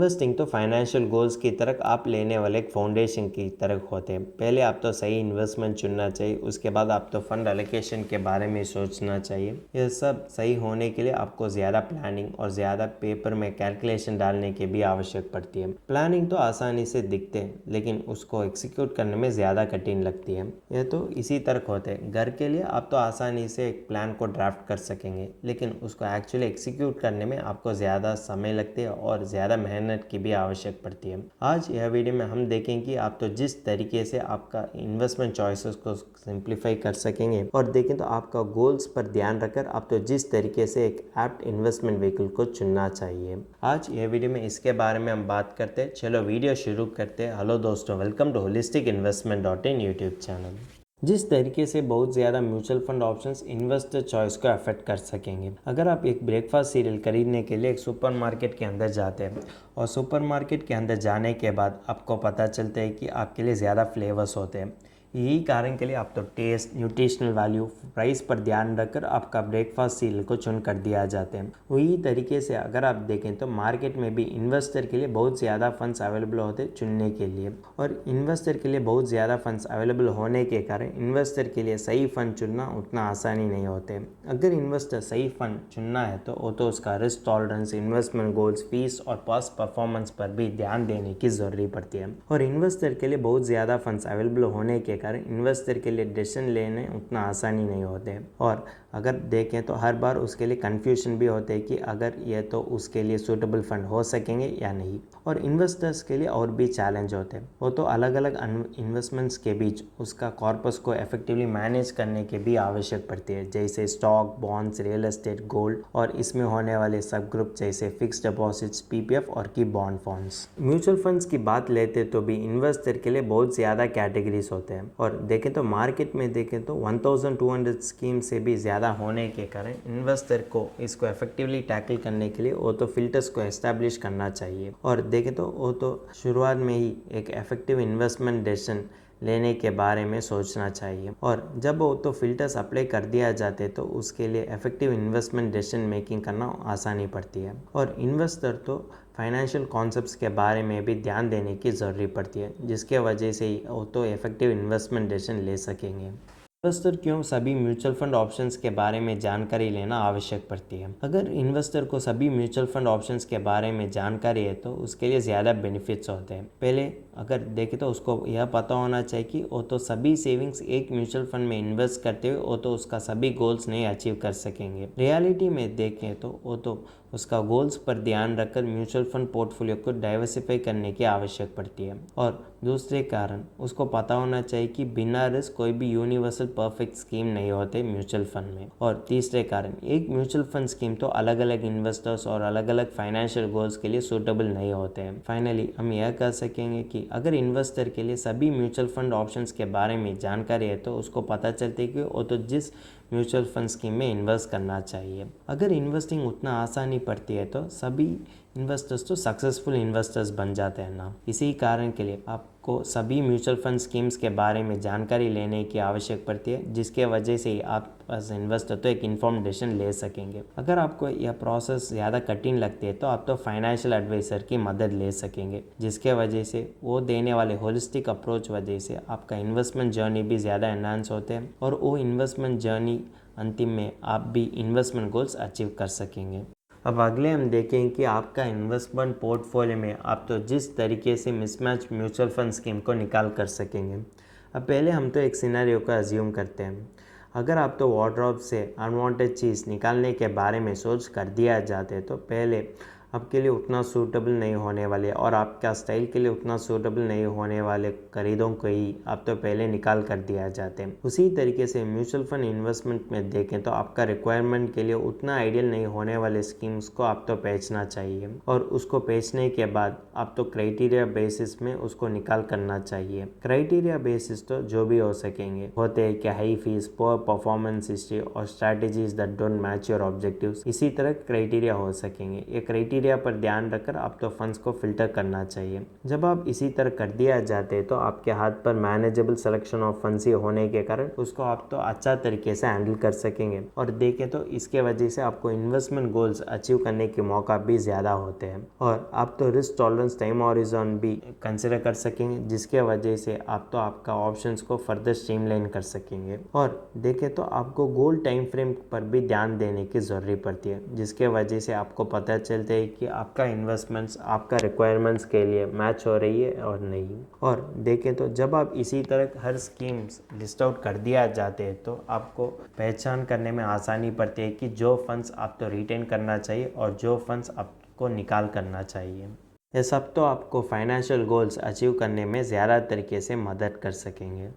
Investing तो financial goals की तरफ आप लेने वाले एक फाउंडेशन की तरह होते हैं। पहले आप तो सही इन्वेस्टमेंट चुनना चाहिए, उसके बाद आप तो फंड एलोकेशन के बारे में सोचना चाहिए। यह सब सही होने के लिए आपको ज़्यादा प्लानिंग और ज़्यादा पेपर में कैलकुलेशन डालने की भी आवश्यक पड़ती है। प्लानिंग तो आसानी से दिखते हैं, लेकिन उसको एग्जीक्यूट करने में ज़्यादा कठिन लगती है। यह तो इसी तरह होते हैं। घर के लिए आप तो आसानी से एक प्लान को ड्राफ्ट कर सकेंगे, लेकिन उसको एक्चुअली एग्जीक्यूट करने में आपको ज़्यादा समय लगते है और ज़्यादा मेहनत की भी आवश्यक पड़ती है। आज यह वीडियो में हम देखेंगे कि आप तो जिस तरीके से आपका इन्वेस्टमेंट चॉइसेस को सिंप्लीफाई कर सकेंगे, और देखें तो आपका गोल्स पर ध्यान रखकर आप तो जिस तरीके से एक एप्ट इन्वेस्टमेंट व्हीकल को चुनना चाहिए। आज यह वीडियो में इसके बारे में हम बात करते हैं। चलो वीडियो शुरू करते हैं। हेलो दोस्तों, welcome to holisticinvestment.in YouTube channel. जिस तरीके से बहुत ज़्यादा mutual fund options investor choice को अफेक्ट कर सकेंगे। अगर आप एक ब्रेकफास्ट सीरियल खरीदने के लिए एक सुपरमार्केट के अंदर जाते हैं और सुपरमार्केट के अंदर जाने के बाद आपको पता चलता है कि आपके लिए ज़्यादा फ्लेवर्स होते हैं। यही कारण के लिए आप तो टेस्ट, न्यूट्रिशनल वैल्यू, प्राइस पर ध्यान रखकर आपका ब्रेकफास्ट सीरियल को चुन कर दिया जाते हैं। वही तरीके से अगर आप देखें तो मार्केट में भी इन्वेस्टर के लिए बहुत ज़्यादा फंड्स अवेलेबल होते हैं चुनने के लिए, और इन्वेस्टर के लिए बहुत ज़्यादा फंड्स अवेलेबल होने के कारण इन्वेस्टर के लिए सही फंड चुनना उतना आसानी नहीं होते। अगर इन्वेस्टर सही फंड चुनना है तो वो तो उसका risk tolerance, investment goals, fees और पास्ट परफॉर्मेंस पर भी ध्यान देने की ज़रूरी पड़ती है। और इन्वेस्टर के लिए बहुत ज़्यादा फंड्स अवेलेबल होने के कारण इन्वेस्टर के लिए डिसीजन लेने उतना आसानी नहीं होते। और अगर देखें तो हर बार उसके लिए कन्फ्यूजन भी होते हैं कि अगर ये तो उसके लिए सूटेबल फंड हो सकेंगे या नहीं। और इन्वेस्टर्स के लिए और भी चैलेंज होते हैं। वो तो अलग अलग इन्वेस्टमेंट्स के बीच उसका कॉर्पस को इफेक्टिवली मैनेज करने की भी आवश्यक पड़ती है, जैसे stock, bonds, real estate, gold, और इसमें होने वाले सब ग्रुप जैसे फिक्स्ड डिपॉजिट्स, पीपीएफ और की बॉन्ड फंड्स। म्यूचुअल फंड्स की बात लेते तो भी इन्वेस्टर के लिए बहुत ज़्यादा कैटेगरीज होते हैं, और देखें तो मार्केट में देखें तो 1200 स्कीम से भी ज़्यादा होने के कारण इन्वेस्टर को इसको इफेक्टिवली टैकल करने के लिए वो तो फिल्टर्स को एस्टैब्लिश करना चाहिए। और देखें तो वो तो शुरुआत में ही एक इफेक्टिव इन्वेस्टमेंट डिसीजन लेने के बारे में सोचना चाहिए। और जब वो तो फिल्टर्स अप्लाई कर दिया जाते तो उसके लिए इफेक्टिव इन्वेस्टमेंट डिसीजन मेकिंग करना आसानी पड़ती है। और इन्वेस्टर तो फाइनेंशियल कॉन्सेप्ट्स के बारे में भी ध्यान देने की ज़रूरी पड़ती है, जिसके वजह से ही वो तो इफेक्टिव इन्वेस्टमेंट डिसीजन ले सकेंगे। इन्वेस्टर क्यों सभी म्यूचुअल फंड ऑप्शंस के बारे में जानकारी लेना आवश्यक पड़ती है। अगर इन्वेस्टर को सभी म्यूचुअल फंड ऑप्शंस के बारे में जानकारी है तो उसके लिए ज़्यादा बेनिफिट्स होते हैं। पहले अगर देखें तो उसको यह पता होना चाहिए कि वो तो सभी सेविंग्स एक म्यूचुअल फंड में इन्वेस्ट करते हुए वो तो उसका सभी गोल्स नहीं अचीव कर सकेंगे। रियलिटी में देखें तो वो तो उसका गोल्स पर ध्यान रखकर म्यूचुअल फंड पोर्टफोलियो को डाइवर्सिफाई करने की आवश्यक पड़ती है। और दूसरे कारण उसको पता होना चाहिए कि बिना रिस्क कोई भी यूनिवर्सल परफेक्ट स्कीम नहीं होते म्यूचुअल फंड में। और तीसरे कारण, एक म्यूचुअल फंड स्कीम तो अलग अलग इन्वेस्टर्स और अलग अलग फाइनेंशियल गोल्स के लिए सूटेबल नहीं होते हैं। फाइनली हम यह कह सकेंगे कि अगर इन्वेस्टर के लिए सभी म्यूचुअल फंड ऑप्शंस के बारे में जानकारी है तो उसको पता चलती है कि वो तो जिस म्यूचुअल फंड स्कीम में इन्वेस्ट करना चाहिए। अगर इन्वेस्टिंग उतना आसानी पड़ती है तो सभी इन्वेस्टर्स तो सक्सेसफुल इन्वेस्टर्स बन जाते हैं ना। इसी कारण के लिए आपको सभी म्यूचुअल फंड स्कीम्स के बारे में जानकारी लेने की आवश्यक पड़ती है, जिसके वजह से ही आप एज इन्वेस्टर तो एक इन्फॉर्म्ड डिसीजन ले सकेंगे। अगर आपको यह प्रोसेस ज़्यादा कठिन लगती है तो आप तो फाइनेंशियल एडवाइज़र की मदद ले सकेंगे, जिसके वजह से वो देने वाले होलिस्टिक अप्रोच वजह से आपका इन्वेस्टमेंट जर्नी भी ज़्यादा एनहांस होते हैं, और वो इन्वेस्टमेंट जर्नी अंतिम में आप भी इन्वेस्टमेंट गोल्स अचीव कर सकेंगे। अब अगले हम देखेंगे कि आपका इन्वेस्टमेंट पोर्टफोलियो में आप तो जिस तरीके से मिसमैच म्यूचुअल फंड स्कीम को निकाल कर सकेंगे। अब पहले हम तो एक सिनेरियो का अज्यूम करते हैं। अगर आप तो वार्डरोब से अनवांटेड चीज़ निकालने के बारे में सोच कर दिया जाते तो पहले आपके लिए उतना सूटेबल नहीं होने वाले और आपका स्टाइल के लिए उतना सूटेबल नहीं होने वाले खरीदों को ही आप तो पहले निकाल कर दिया जाते हैं। उसी तरीके से म्यूचुअल फंड इन्वेस्टमेंट में देखें तो आपका रिक्वायरमेंट के लिए उतना आइडियल नहीं होने वाले स्कीम्स को आप तो बेचना चाहिए, और उसको बेचने के बाद आप तो क्राइटेरिया बेसिस में उसको निकाल करना चाहिए। क्राइटेरिया बेसिस तो जो भी हो सकेंगे होते हैं कि high fees, poor performance history और strategies that don't match your objectives. इसी तरह क्राइटेरिया हो सकेंगे। ये क्राइटेरिया क्राइटेरिया पर ध्यान रखकर आप तो फंड्स को फिल्टर करना चाहिए। जब आप इसी तरह कर दिया जाते हैं तो आपके हाथ पर मैनेजेबल सिलेक्शन ऑफ फंड्स ही होने के कारण उसको आप तो अच्छा तरीके से हैंडल कर सकेंगे। और देखें तो इसके वजह से आपको इन्वेस्टमेंट गोल्स अचीव करने के मौका भी ज़्यादा होते हैं और आप तो रिस्क टॉलरेंस टाइम हॉरिजॉन भी कंसिडर कर सकेंगे, जिसके वजह से आप तो आपका ऑप्शंस को फर्दर स्ट्रीमलाइन कर सकेंगे। और देखें तो आपको गोल टाइम फ्रेम पर भी ध्यान देने की ज़रूरत पड़ती है, जिसके वजह से आपको पता चलता है कि आपका इन्वेस्टमेंट्स आपका रिक्वायरमेंट्स के लिए मैच हो रही है और नहीं। और देखें तो जब आप इसी तरह हर स्कीम्स लिस्ट आउट कर दिया जाते हैं तो आपको पहचान करने में आसानी पड़ती है कि जो फंड्स आप तो रिटेन करना चाहिए और जो फंड्स आपको निकाल करना चाहिए। ये सब तो आपको फाइनेंशियल गोल्स अचीव करने में ज़्यादा तरीके से मदद कर सकेंगे।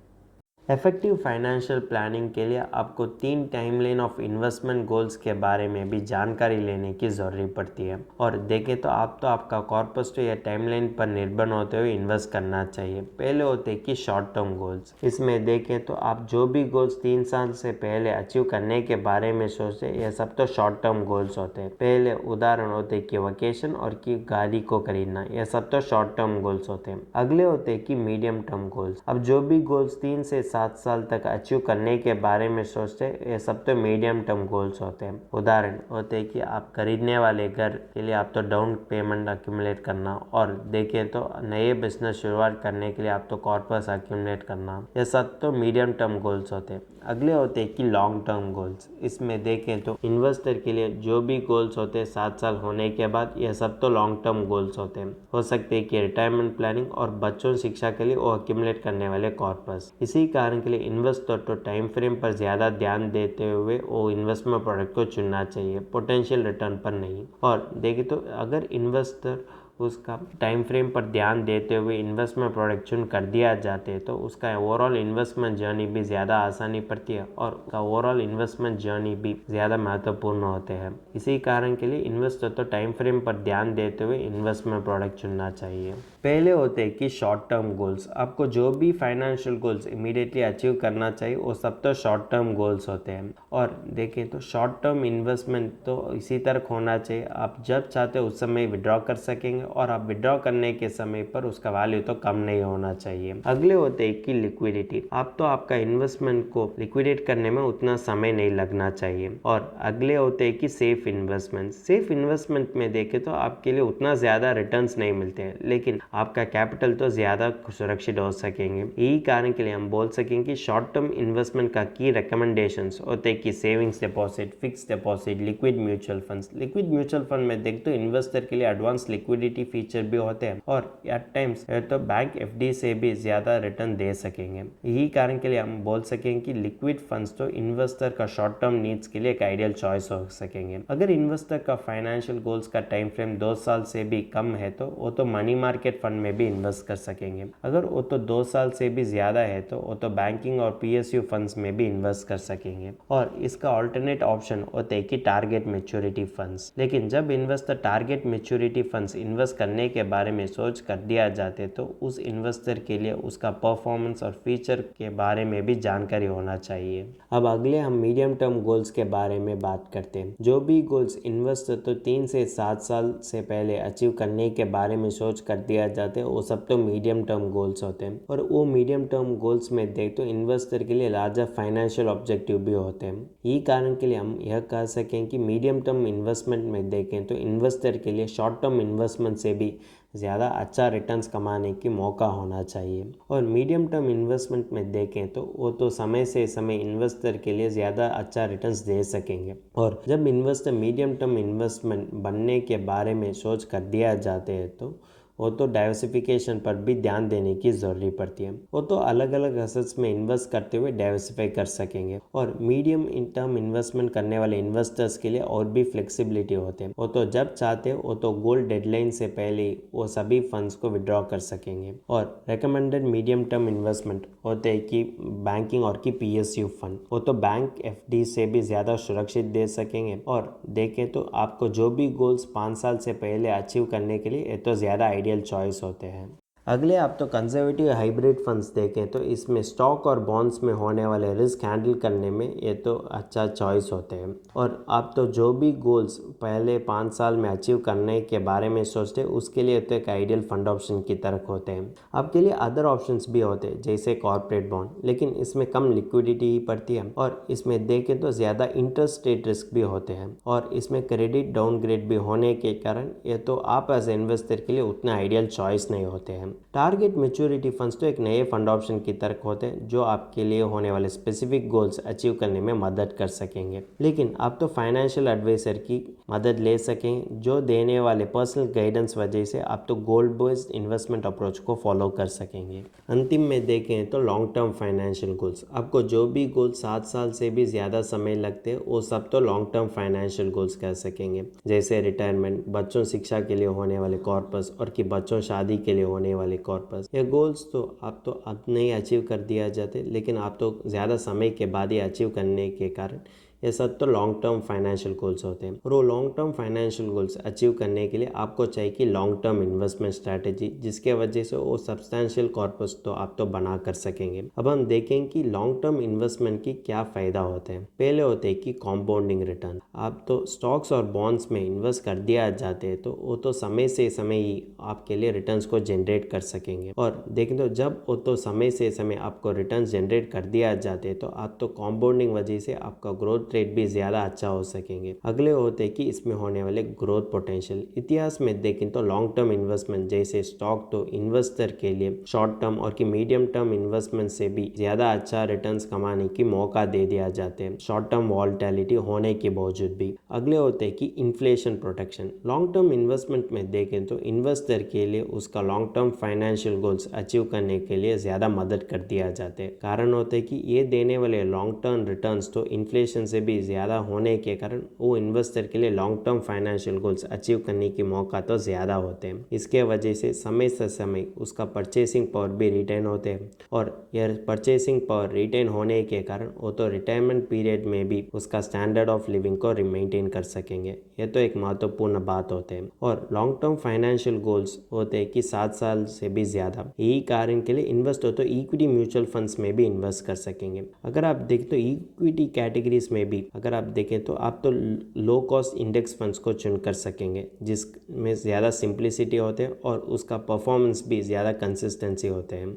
इफेक्टिव फाइनेंशियल प्लानिंग के लिए आपको 3 टाइमलाइन ऑफ इन्वेस्टमेंट गोल्स के बारे में भी जानकारी लेने की ज़रूरत पड़ती है। और देखें तो आप तो आपका कॉर्पस तो या टाइमलाइन पर निर्भर होते हुए इन्वेस्ट करना चाहिए। पहले होते हैं कि शॉर्ट टर्म गोल्स। इसमें देखें तो आप जो भी गोल्स 3 साल से पहले अचीव करने के बारे में सोचते हैं, यह सब तो शॉर्ट टर्म गोल्स होते हैं। पहले उदाहरण होते हैं कि वैकेशन और कि गाड़ी को खरीदना, यह सब तो शॉर्ट टर्म गोल्स होते हैं। अगले होते हैं कि मीडियम टर्म गोल्स। अब जो भी गोल्स 3 से 7 साल तक अचीव करने के बारे में सोचते हैं, ये सब तो मीडियम टर्म गोल्स होते हैं। उदाहरण होते हैं कि आप खरीदने वाले घर के लिए आप तो डाउन पेमेंट अक्यूमुलेट करना, और देखें तो नए बिजनेस शुरुआत करने के लिए आप तो कॉर्पस अक्यूमुलेट करना, ये सब तो मीडियम टर्म गोल्स होते हैं। अगले होते हैं कि लॉन्ग टर्म गोल्स। इसमें देखें तो इन्वेस्टर के लिए जो भी गोल्स होते हैं 7 साल होने के बाद, यह सब तो लॉन्ग टर्म गोल्स होते हैं। हो सकते हैं कि रिटायरमेंट प्लानिंग और बच्चों शिक्षा के लिए वो अक्यूमुलेट करने वाले कॉर्पस। इसी कारण के लिए इन्वेस्टर तो टाइम फ्रेम पर ज़्यादा ध्यान देते हुए वो इन्वेस्टमेंट प्रोडक्ट को चुनना चाहिए, पोटेंशियल रिटर्न पर नहीं। और देखें तो अगर इन्वेस्टर उसका टाइम फ्रेम पर ध्यान देते हुए इन्वेस्टमेंट प्रोडक्ट चुन कर दिया जाते हैं तो उसका ओवरऑल इन्वेस्टमेंट जर्नी भी ज़्यादा आसानी पड़ती है और उसका ओवरऑल इन्वेस्टमेंट जर्नी भी ज़्यादा महत्वपूर्ण होते हैं। इसी कारण के लिए इन्वेस्टर तो टाइम फ्रेम पर ध्यान देते हुए इन्वेस्टमेंट प्रोडक्ट चुनना चाहिए। पहले होते हैं कि शॉर्ट टर्म गोल्स। आपको जो भी फाइनेंशियल गोल्स इमीडिएटली अचीव करना चाहिए वो सब तो शॉर्ट टर्म गोल्स होते हैं। और देखें तो शॉर्ट टर्म इन्वेस्टमेंट तो इसी तरह होना चाहिए, आप जब चाहते हो उस समय विड्रॉ कर सकेंगे और आप विड्रॉ करने के समय पर उसका वैल्यू तो कम नहीं होना चाहिए। अगले होते हैं कि लिक्विडिटी। आप तो आपका इन्वेस्टमेंट को लिक्विडेट करने में उतना समय नहीं लगना चाहिए। और अगले होते हैं कि सेफ इन्वेस्टमेंट। सेफ इन्वेस्टमेंट में देखें तो आपके लिए उतना ज़्यादा रिटर्न्स नहीं मिलते हैं, लेकिन आपका कैपिटल तो ज़्यादा सुरक्षित हो सकेंगे। यही कारण के लिए हम बोल सकेंगे कि शॉर्ट टर्म इन्वेस्टमेंट का की रिकमेंडेशंस होते हैं कि savings deposit, fix deposit, liquid mutual funds. Liquid mutual fund में देख तो इन्वेस्टर के लिए एडवांस लिक्विडिटी फीचर भी होते हैं और एट टाइम्स तो बैंक एफडी से भी ज़्यादा रिटर्न दे सकेंगे। यही कारण के लिए हम बोल सकेंगे कि लिक्विड फंड्स तो इन्वेस्टर का शॉर्ट टर्म नीड्स के लिए एक आइडियल चॉइस हो सकेंगे। अगर इन्वेस्टर का फाइनेंशियल गोल्स का टाइम फ्रेम 2 साल से भी कम है तो वो तो मनी मार्केट फंड में भी इन्वेस्ट कर सकेंगे। अगर वो तो 2 साल से भी ज़्यादा है तो वो तो बैंकिंग और पीएसयू फंड्स में भी इन्वेस्ट कर सकेंगे। और इसका ऑल्टरनेट ऑप्शन होता है कि टारगेट मैच्योरिटी फंड्स। लेकिन जब investor target maturity funds invest करने के बारे में सोच कर दिया जाते तो उस इन्वेस्टर के लिए उसका परफॉर्मेंस और फीचर के बारे में भी जानकारी होना चाहिए। अब अगले हम मीडियम टर्म गोल्स के बारे में बात करते हैं। जो भी गोल्स इन्वेस्टर तो 3 से 7 साल से पहले अचीव करने के बारे में सोच कर दिया जाते हैं वो सब तो मीडियम टर्म गोल्स होते हैं। और वो मीडियम टर्म गोल्स में देख तो इन्वेस्टर के लिए लार्जर फाइनेंशियल ऑब्जेक्टिव भी होते हैं। यही कारण के लिए हम यह कह सकें कि मीडियम टर्म इन्वेस्टमेंट में देखें तो इन्वेस्टर के लिए शॉर्ट टर्म इन्वेस्टमेंट से भी ज़्यादा अच्छा रिटर्न्स कमाने की मौका होना चाहिए। और मीडियम टर्म इन्वेस्टमेंट में देखें तो वो तो समय से समय इन्वेस्टर के लिए ज़्यादा अच्छा रिटर्न्स दे सकेंगे। और जब इन्वेस्टर मीडियम टर्म इन्वेस्टमेंट बनने के बारे में सोच कर दिया जाते हैं तो वो तो डाइवर्सिफिकेशन पर भी ध्यान देने की ज़रूरत पड़ती है। वो तो अलग अलग एसेट्स में इन्वेस्ट करते हुए डाइवर्सिफाई कर सकेंगे। और मीडियम टर्म इन्वेस्टमेंट करने वाले इन्वेस्टर्स के लिए और भी फ्लेक्सिबिलिटी होते हैं। वो तो जब चाहते हो वो तो गोल डेडलाइन से पहले वो सभी फंड्स को विड्रॉ कर सकेंगे। और रिकमेंडेड मीडियम टर्म इन्वेस्टमेंट होते हैं कि बैंकिंग और कि पीएसयू फंड। वो तो बैंक एफडी से भी ज़्यादा सुरक्षित दे सकेंगे। और देखें तो आपको जो भी गोल्स 5 साल से पहले अचीव करने के लिए ये तो ज़्यादा आइडियल चॉइस होते हैं। अगले आप तो कंजर्वेटिव हाइब्रिड फंड्स देखें तो इसमें स्टॉक और बॉन्ड्स में होने वाले रिस्क हैंडल करने में ये तो अच्छा चॉइस होते हैं। और आप तो जो भी गोल्स पहले 5 साल में अचीव करने के बारे में सोचते हैं उसके लिए तो एक आइडियल फंड ऑप्शन की तरफ होते हैं। आपके लिए अदर ऑप्शंस भी होते हैं जैसे कॉर्पोरेट बॉन्ड, लेकिन इसमें कम लिक्विडिटी ही पड़ती है और इसमें देखें तो ज़्यादा इंटरेस्ट रेट रिस्क भी होते हैं और इसमें क्रेडिट डाउनग्रेड भी होने के कारण ये तो आप एज इन्वेस्टर के लिए उतना आइडियल चॉइस नहीं होते हैं। टारगेट मैच्योरिटी फंड्स तो एक नए फंड ऑप्शन की तरह होते हैं जो आपके लिए होने वाले स्पेसिफिक गोल्स अचीव करने में मदद कर सकेंगे, लेकिन आप तो फाइनेंशियल एडवाइजर की मदद ले सकेंगे जो देने वाले पर्सनल गाइडेंस वजह से आप तो गोल बेस्ड इन्वेस्टमेंट अप्रोच को फॉलो कर सकेंगे। अंतिम में देखें तो लॉन्ग टर्म फाइनेंशियल गोल्स, आपको जो भी गोल 7 साल से भी ज़्यादा समय लगते हैं वो सब तो लॉन्ग टर्म फाइनेंशियल गोल्स कह सकेंगे, जैसे रिटायरमेंट, बच्चों शिक्षा के लिए होने वाले कॉर्पस और कि बच्चों शादी के लिए होने वाले कॉर्पस। ये गोल्स तो आप तो अब नहीं अचीव कर दिया जाते, लेकिन आप तो ज़्यादा समय के बाद ही अचीव करने के कारण ये सब तो लॉन्ग टर्म फाइनेंशियल गोल्स होते हैं। और वो long term financial goals achieve करने के लिए आपको चाहिए कि लॉन्ग टर्म इन्वेस्टमेंट स्ट्रैटेजी, जिसके वजह से वो सब्सटैंशियल कॉर्पस तो आप तो बना कर सकेंगे। अब हम देखेंगे कि लॉन्ग टर्म इन्वेस्टमेंट की क्या फ़ायदा होते हैं। पहले होते हैं कि कॉम्पाउंडिंग रिटर्न, आप तो स्टॉक्स और बॉन्ड्स में इन्वेस्ट कर दिया जाते हैं तो वो तो समय से समय ही आपके लिए रिटर्न्स को जनरेट कर सकेंगे। और देखें तो जब वो तो समय से समय आपको रिटर्न्स जनरेट कर दिया जाते हैं तो आप तो कॉम्पाउंडिंग वजह से आपका ग्रोथ रेट भी ज़्यादा अच्छा हो सकेंगे। अगले होते हैं कि इसमें होने वाले ग्रोथ पोटेंशियल। इतिहास में देखें तो लॉन्ग टर्म इन्वेस्टमेंट जैसे स्टॉक तो इन्वेस्टर के लिए शॉर्ट टर्म और कि मीडियम टर्म इन्वेस्टमेंट से भी ज़्यादा अच्छा रिटर्न्स कमाने की मौका दे दिया जाते हैं, शॉर्ट टर्म वॉलेटिलिटी होने के बावजूद भी। अगले होते हैं कि inflation protection. Long term investment में देखें तो इन्वेस्टर के लिए उसका long term financial goals achieve करने के लिए ज़्यादा मदद कर दिया जाते हैं। कारण होते हैं कि ये देने वाले लॉन्ग टर्म रिटर्न्स तो इन्फ्लेशन से भी ज़्यादा होने के कारण वो इन्वेस्टर के लिए long term financial goals achieve करने की मौका तो ज़्यादा होते हैं। इसके वजह से समय से समय उसका परचेसिंग पावर भी रिटेन होते हैं और यह परचेसिंग पावर रिटेन होने के कारण वो तो रिटायरमेंट पीरियड में भी उसका स्टैंडर्ड ऑफ लिविंग को मेंटेन कर सकेंगे। यह तो एक महत्वपूर्ण बात होते हैं। और लॉन्ग टर्म फाइनेंशियल गोल्स होते हैं कि 7 साल से भी ज़्यादा। यही कारण के लिए इन्वेस्ट हो तो इक्विटी म्यूचुअल फंड्स में भी इन्वेस्ट कर सकेंगे। अगर आप देखें तो इक्विटी कैटेगरीज में भी अगर आप देखें तो आप तो लो कॉस्ट इंडेक्स फंड्स को चुन कर सकेंगे जिसमें ज़्यादा सिंप्लिसिटी होते हैं और उसका परफॉर्मेंस भी ज़्यादा कंसिस्टेंसी होते हैं।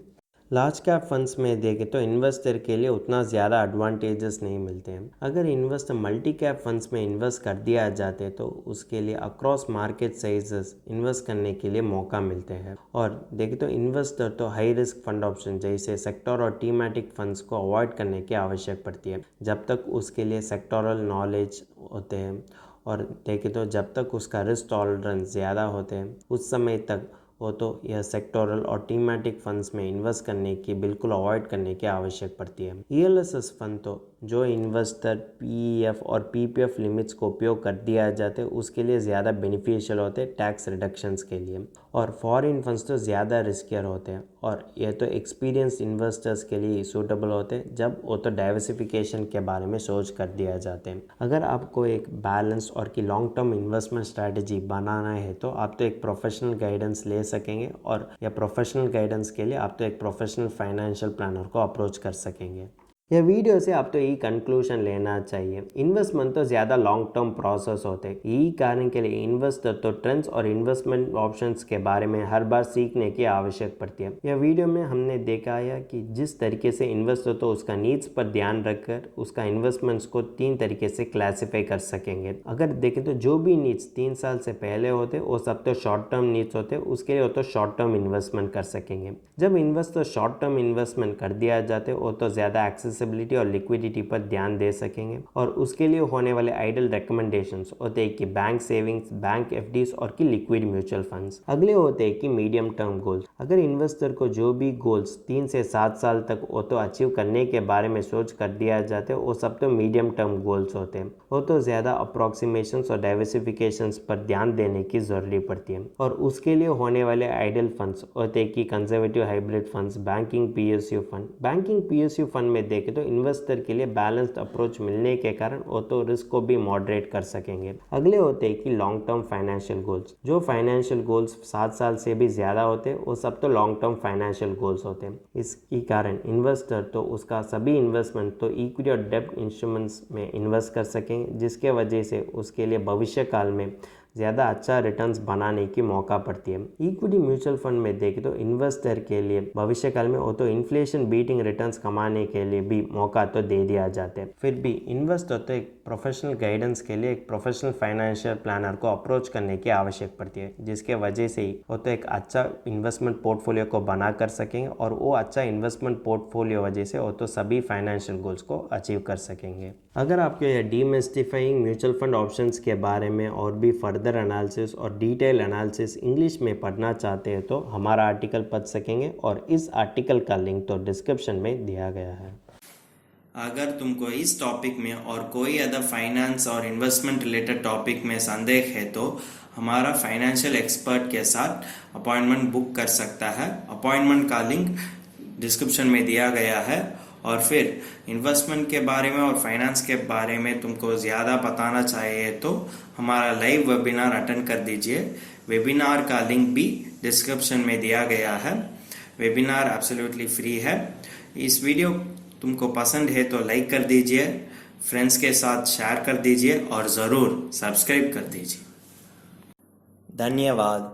लार्ज कैप फंड्स में देखें तो इन्वेस्टर के लिए उतना ज़्यादा एडवांटेजेस नहीं मिलते हैं। अगर इन्वेस्टर मल्टी कैप फंड्स में इन्वेस्ट कर दिया जाते तो उसके लिए अक्रॉस मार्केट साइजेस इन्वेस्ट करने के लिए मौका मिलते हैं। और देखें तो इन्वेस्टर तो हाई रिस्क फंड ऑप्शन जैसे सेक्टर और टीमैटिक फंड्स को अवॉइड करने की आवश्यक पड़ती है जब तक उसके लिए सेक्टोरल नॉलेज होते हैं। और देखें तो जब तक उसका रिस्क टॉलरेंस ज़्यादा होते हैं उस समय तक वो तो यह सेक्टोरल और टीमैटिक फंड्स में इन्वेस्ट करने की बिल्कुल अवॉइड करने की आवश्यक पड़ती है। ELSS फंड तो जो इन्वेस्टर PEF और PPF लिमिट्स को उपयोग कर दिया जाते हैं उसके लिए ज़्यादा बेनिफिशियल होते हैं टैक्स रिडक्शंस के लिए। और फॉरेन फंड्स तो ज़्यादा रिस्कियर होते हैं और यह तो एक्सपीरियंस इन्वेस्टर्स के लिए सूटेबल होते हैं जब वो तो डाइवर्सिफिकेशन के बारे में सोच कर दिया जाते हैं। अगर आपको एक बैलेंस और कि लॉन्ग टर्म इन्वेस्टमेंट स्ट्रैटेजी बनाना है तो आप तो एक प्रोफेशनल गाइडेंस ले सकेंगे और या प्रोफेशनल गाइडेंस के लिए आप तो एक प्रोफेशनल फाइनेंशियल प्लानर को अप्रोच कर सकेंगे। यह वीडियो से आप तो यही कंक्लूजन लेना चाहिए, इन्वेस्टमेंट तो ज़्यादा लॉन्ग टर्म प्रोसेस होते हैं। यही कारण के लिए इन्वेस्टर तो ट्रेंड्स और इन्वेस्टमेंट ऑप्शंस के बारे में हर बार सीखने की आवश्यक पड़ती है। यह वीडियो में हमने देखा है कि जिस तरीके से इन्वेस्टर तो उसका नीड्स पर ध्यान रखकर उसका इन्वेस्टमेंट्स को 3 तरीके से क्लासीफाई कर सकेंगे। अगर देखें तो जो भी नीड्स 3 साल से पहले होते वो सब तो शॉर्ट टर्म नीड्स होते, उसके लिए वो तो शॉर्ट टर्म इन्वेस्टमेंट कर सकेंगे। जब इन्वेस्टर शॉर्ट टर्म इन्वेस्टमेंट कर दिया जाते वो तो ज़्यादा एक्सेसिबिलिटी और लिक्विडिटी पर ध्यान दे सकेंगे और उसके लिए होने वाले आइडियल रिकमेंडेशंस होते हैं कि बैंक सेविंग्स, बैंक FDs और कि लिक्विड म्यूचुअल फंड्स। अगले होते हैं कि मीडियम टर्म गोल्स। अगर इन्वेस्टर को जो भी गोल्स 3 से 7 साल तक वो तो अचीव करने के बारे में सोच कर दिया जाते हैं वो सब तो मीडियम टर्म गोल्स होते हैं। वो तो ज़्यादा अप्रोक्सीमेशंस और डाइवर्सिफिकेशंस पर ध्यान देने की ज़रूरी पड़ती है और उसके लिए होने वाले आइडियल फंड्स होते हैं कि conservative hybrid funds, banking PSU fund. Banking PSU fund में देखें देखें तो इन्वेस्टर के लिए बैलेंस्ड अप्रोच मिलने के कारण वो तो रिस्क को भी मॉडरेट कर सकेंगे। अगले होते हैं कि लॉन्ग टर्म फाइनेंशियल गोल्स। जो फाइनेंशियल गोल्स 7 साल से भी ज़्यादा होते हैं वो सब तो लॉन्ग टर्म फाइनेंशियल गोल्स होते हैं। इसके कारण इन्वेस्टर तो उसका सभी इन्वेस्टमेंट तो इक्विटी और डेब्ट इंस्ट्रूमेंट्स में इन्वेस्ट कर सकेंगे, जिसके वजह से उसके लिए भविष्य काल में ज़्यादा अच्छा रिटर्न्स बनाने की मौका पड़ती है। इक्विटी म्यूचुअल फंड में देखें तो इन्वेस्टर के लिए भविष्य काल में वो तो इन्फ्लेशन बीटिंग रिटर्न्स कमाने के लिए भी मौका तो दे दिया जाता है। फिर भी इन्वेस्टर तो एक प्रोफेशनल गाइडेंस के लिए एक प्रोफेशनल फाइनेंशियल प्लानर को अप्रोच करने की आवश्यक पड़ती है, जिसके वजह से ही वो तो एक अच्छा इन्वेस्टमेंट पोर्टफोलियो को बना कर सकेंगे और वो अच्छा इन्वेस्टमेंट पोर्टफोलियो वजह से वो तो सभी फाइनेंशियल गोल्स को अचीव कर सकेंगे। अगर आपको यह डीमिस्टिफाइंग म्यूचुअल फंड ऑप्शंस के बारे में और भी फर्दर एनालिसिस और डिटेल एनालिसिस इंग्लिश में पढ़ना चाहते हैं तो हमारा आर्टिकल पढ़ सकेंगे और इस आर्टिकल का लिंक तो डिस्क्रिप्शन में दिया गया है। अगर तुमको इस टॉपिक में और कोई अदर फाइनेंस और इन्वेस्टमेंट रिलेटेड टॉपिक में संदेह है तो हमारा फाइनेंशियल एक्सपर्ट के साथ अपॉइंटमेंट बुक कर सकता है। अपॉइंटमेंट का लिंक डिस्क्रिप्शन में दिया गया है। और फिर इन्वेस्टमेंट के बारे में और फाइनेंस के बारे में तुमको ज़्यादा बताना चाहिए तो हमारा लाइव वेबिनार अटेंड कर दीजिए। वेबिनार का लिंक भी डिस्क्रिप्शन में दिया गया है। वेबिनार एब्सोल्युटली फ्री है। इस वीडियो तुमको पसंद है तो लाइक कर दीजिए, फ्रेंड्स के साथ शेयर कर दीजिए और ज़रूर सब्सक्राइब कर दीजिए। धन्यवाद।